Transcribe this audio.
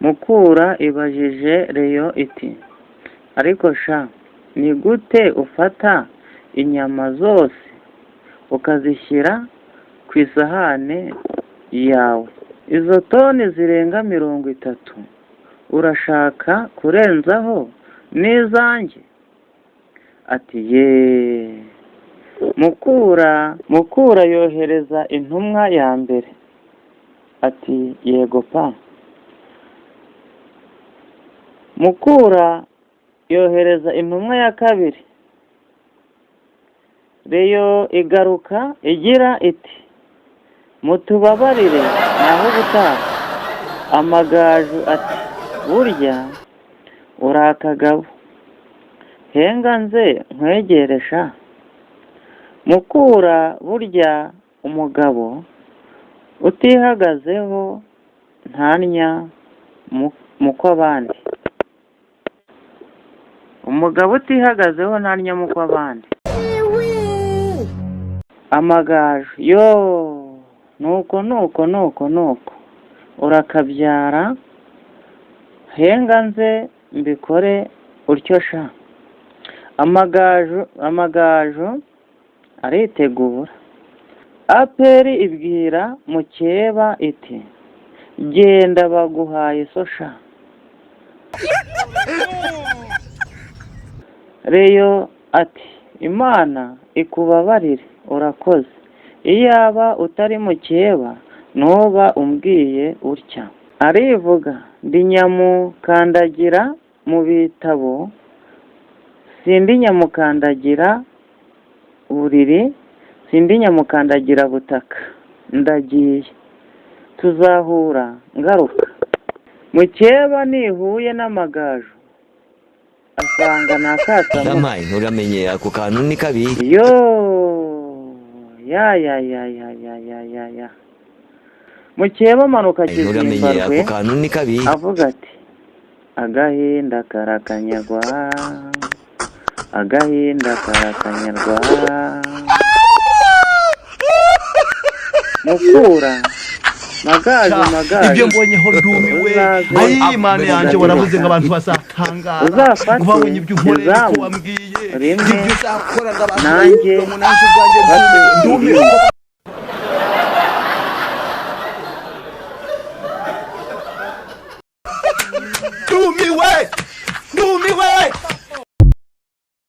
Mukura ibajije Reyo iti ariko sha ni gute ufata inyama zose ukazishyira ku isahane yawe? Izo toni zirenga 30 urashaka kurenzaho n'izanjye? Ati ye. Mukura yohereza intumwa ya mbere ati yego pa. Mukura yohereza intumwa ya kabiri. Reyo igaruka igira iti mutubabarire naho ubutaha. Amagaju ati burya urakagabo, henga nze nkwegeresha. Mukura burya umugabo utihagazeho ntanya mukw'abandi. Umugabo utihagazeho ntanya mukw'abandi. Amagaju yo nuko urakabyara, henga nze mbikore utyo sha. Amagaju aritegura. Aperi ibwira Mukeba iti genda baguhaye so sha. Reyo ati Imana ikubabarire urakoze, iyaba utari Mukeba ntuba umbwiye utya. Arivuga ndi nyamukandagira mu bitabo, sindi nyamukandagira buriri, sindi nyamukandagira butaka. Ndagiye, tuzahura ngaruka. Mukeba nihuye n'Amagaju asanga nakasamo. Damayi nturamenye ako kantu ni kabiri. Yo ya. Mukeba amanuka Kizimbarwe ako kantu ni kabiri. avuga ati agahinda karakanyagwa, agahinda karakanyarwa. Mukura Magaju ibyo mbonyeho ndumiwe. Ayi Imana yanjye waravuze ngo abantu bazatangara ubabonye ibyo unkoreye ko wambwiye ibyo uzakora ndabaza nanjye umunanzi bwanjye ndumiwe.